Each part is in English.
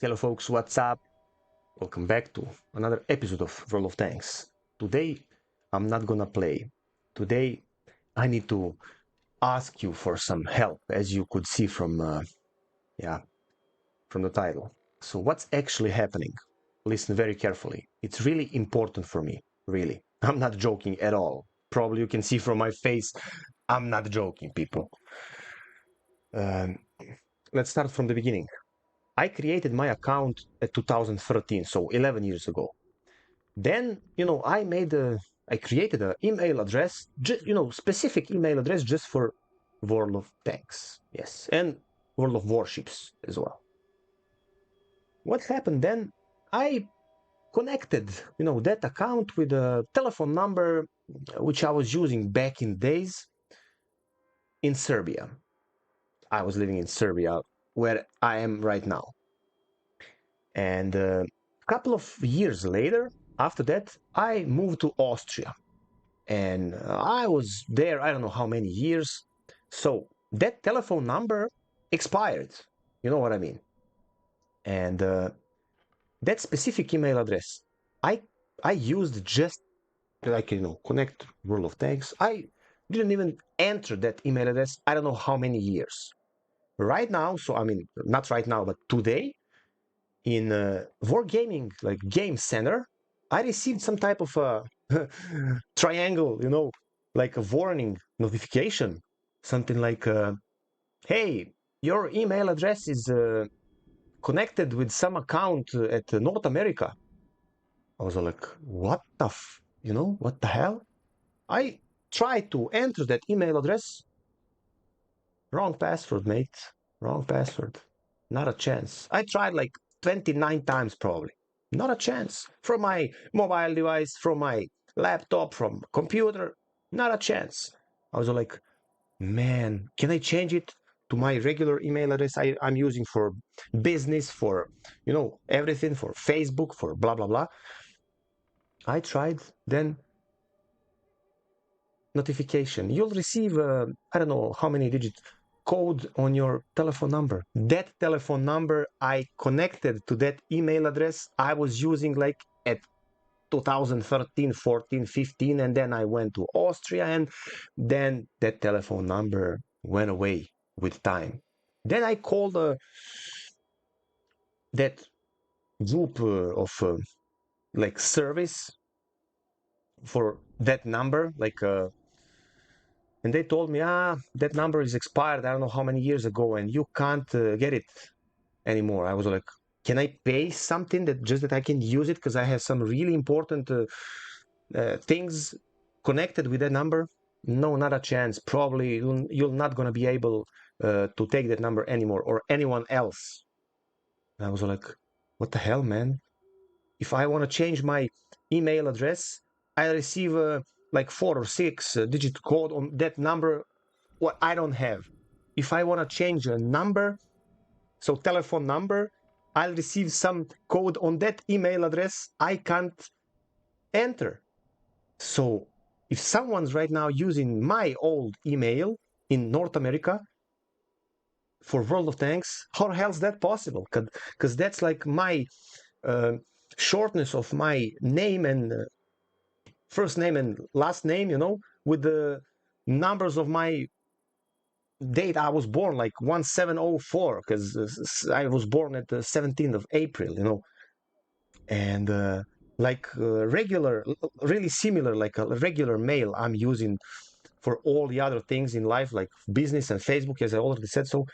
Hello folks, what's up? Welcome back to another episode of World of Tanks. Today, I'm not gonna play. Today, I need to ask you for some help, as you could see from the title. So what's actually happening? Listen very carefully. It's really important for me, really. I'm not joking at all. Probably you can see from my face, I'm not joking, people. Um, let's start from the beginning. I created my account at 2013, so 11 years ago. Then, I created an email address, specific email address just for World of Tanks, yes, and World of Warships as well. What happened then? I connected, that account with a telephone number which I was using back in days in Serbia. I was living in Serbia, where I am right now. And a couple of years later, after that, I moved to Austria. And I was there, I don't know how many years. So that telephone number expired. You know what I mean? And that specific email address, I used just connect World of Tanks. I didn't even enter that email address, I don't know how many years. Right now, not right now, but today, in Wargaming, like Game Center, I received some type of a triangle, like a warning notification, something like, hey, your email address is connected with some account at North America. I was like, what what the hell? I tried to enter that email address. Wrong password, mate. Wrong password. Not a chance. I tried like 29 times probably. Not a chance. From my mobile device, from my laptop, from computer, not a chance. I was like, man, can I change it to my regular email address I'm using for business, for, everything, for Facebook, for blah, blah, blah. I tried, then notification. You'll receive, I don't know how many digits, code on your telephone number. That telephone number I connected to that email address I was using like at 2013, 14, 15, and then I went to Austria, and then that telephone number went away with time. Then I called that group of like service for that number, and they told me, that number is expired, I don't know how many years ago, and you can't get it anymore. I was like, can I pay something that I can use it because I have some really important things connected with that number? No, not a chance. Probably you're not going to be able to take that number anymore, or anyone else. And I was like, what the hell, man? If I want to change my email address, I receive like 4 or 6 digit code on that number what I don't have. If I want to change a number, so telephone number, I'll receive some code on that email address I can't enter. So if someone's right now using my old email in North America for World of Tanks, how the hell is that possible? Because that's like my shortness of my name and first name and last name, with the numbers of my date I was born, like 1704, because I was born at the 17th of April, and regular, really similar, like a regular mail I'm using for all the other things in life, like business and Facebook, as I already said. So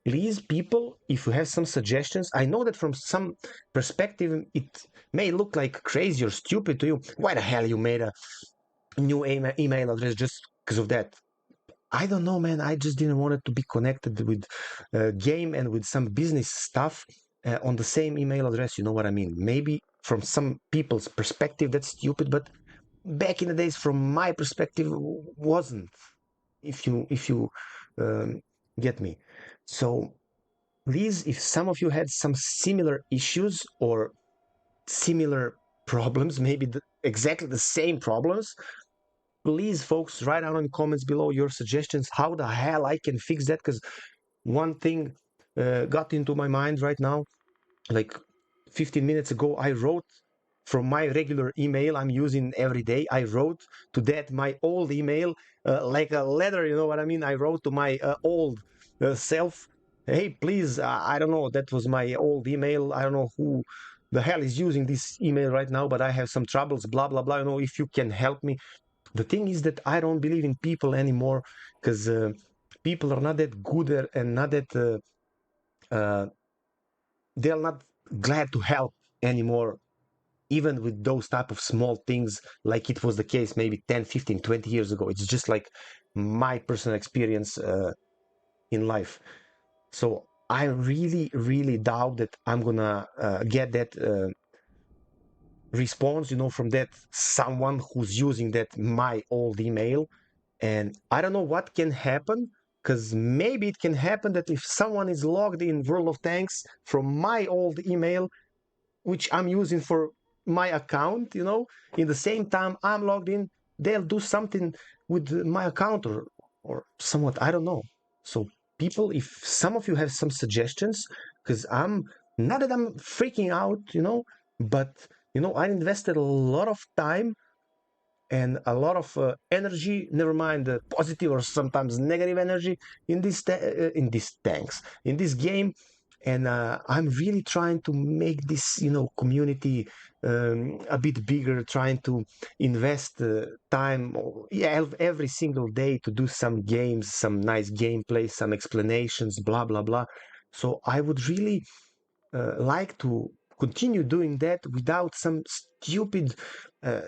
please, people, if you have some suggestions, I know that from some perspective it may look like crazy or stupid to you. Why the hell you made a new email address just because of that? I don't know, man. I just didn't want it to be connected with game and with some business stuff on the same email address. You know what I mean? Maybe from some people's perspective that's stupid, but back in the days, from my perspective, wasn't. If you get me. So please, if some of you had some similar issues or similar problems, maybe exactly the same problems, please, folks, write down in the comments below your suggestions how the hell I can fix that, because one thing got into my mind right now. like 15 minutes ago, I wrote from my regular email I'm using every day. I wrote to that my old email, like a letter. You know what I mean? I wrote to my old self, hey, please, I don't know. That was my old email. I don't know who the hell is using this email right now, but I have some troubles. Blah blah blah. You know, if you can help me. The thing is that I don't believe in people anymore because people are not that good and not that uh, they're not glad to help anymore, even with those type of small things like it was the case maybe 10, 15, 20 years ago. It's just like my personal experience in life. So I really really doubt that I'm gonna get that response, you know, from that someone who's using that my old email. And I don't know what can happen, because maybe it can happen that if someone is logged in World of Tanks from my old email, which I'm using for my account, you know, in the same time I'm logged in, they'll do something with my account, or somewhat, I don't know. So people, if some of you have some suggestions, because I'm not that I'm freaking out, you know, but you know, I invested a lot of time and a lot of energy, never mind the positive or sometimes negative energy in in these tanks, in this game. And I'm really trying to make this, you know, community a bit bigger, trying to invest time, yeah, every single day to do some games, some nice gameplay, some explanations, blah blah blah. So I would really like to continue doing that without some stupid uh,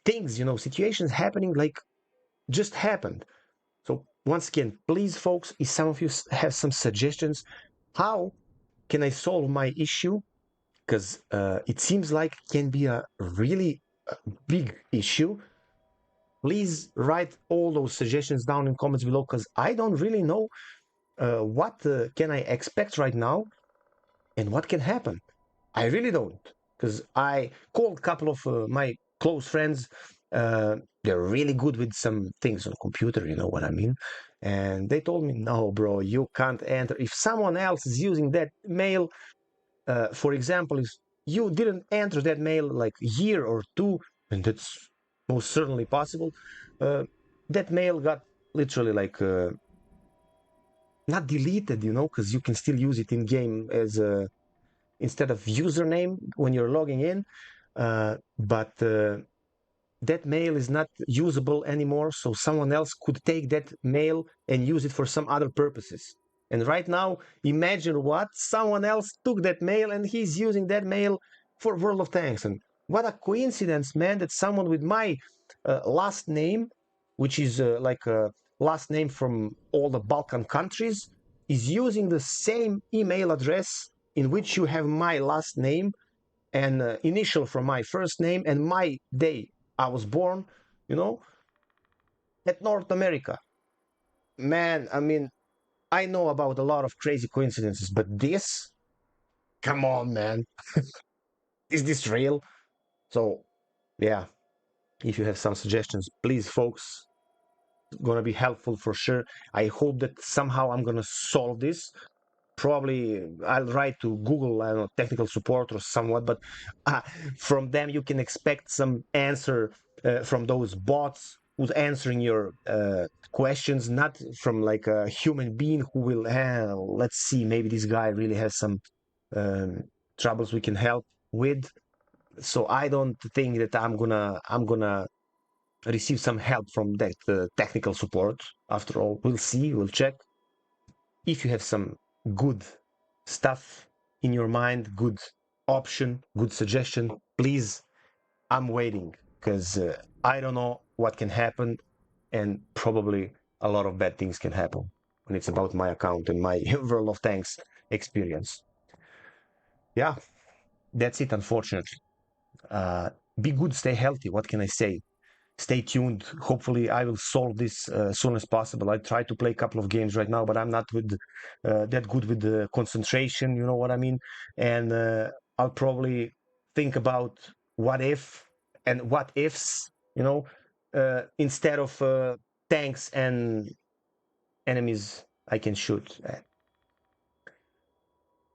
things, you know, situations happening like just happened. So once again, please, folks, if some of you have some suggestions, how can I solve my issue? Because it seems like it can be a really big issue. Please write all those suggestions down in comments below, because I don't really know what can I expect right now and what can happen. I really don't, because I called a couple of my close friends. They're really good with some things on computer, you know what I mean? And they told me, no, bro, you can't enter. If someone else is using that mail, for example, if you didn't enter that mail like a year or two, and that's most certainly possible, uh, that mail got literally like not deleted, you know, because you can still use it in game as a instead of username when you're logging in, but that mail is not usable anymore, so someone else could take that mail and use it for some other purposes. And right now, imagine what someone else took that mail and he's using that mail for World of Tanks. And what a coincidence, man, that someone with my last name, which is like a last name from all the Balkan countries, is using the same email address in which you have my last name and initial from my first name and my day I was born, you know, at North America. Man, I mean, I know about a lot of crazy coincidences, but this, come on, man, is this real? So, yeah, if you have some suggestions, please, folks, gonna be helpful for sure. I hope that somehow I'm gonna solve this. Probably I'll write to Google, I don't know, technical support or somewhat, but uh, from them you can expect some answer from those bots who's answering your questions, not from like a human being who will, let's see, maybe this guy really has some um, troubles we can help with. So I don't think that I'm gonna receive some help from that technical support. After all, we'll see, we'll check. If you have some good stuff in your mind, good option, good suggestion, please, I'm waiting, because I don't know what can happen, and probably a lot of bad things can happen when it's about my account and my World of Tanks experience. Yeah, that's it, unfortunately. Be good, stay healthy. What can I say? Stay tuned. Hopefully, I will solve this as soon as possible. I try to play a couple of games right now, but I'm not with that good with the concentration. You know what I mean? And I'll probably think about what if and what ifs. You know, instead of tanks and enemies I can shoot at.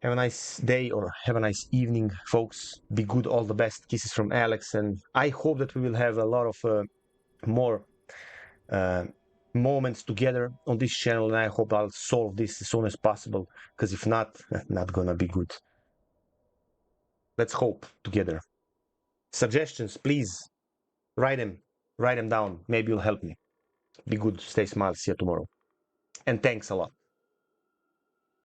Have a nice day or have a nice evening, folks. Be good. All the best. Kisses from Alex. And I hope that we will have a lot of more uh, moments together on this channel. And I hope I'll solve this as soon as possible. Because if not, not gonna be good. Let's hope together. Suggestions, please write them down. Maybe you'll help me. Be good. Stay smart. See you tomorrow. And thanks a lot.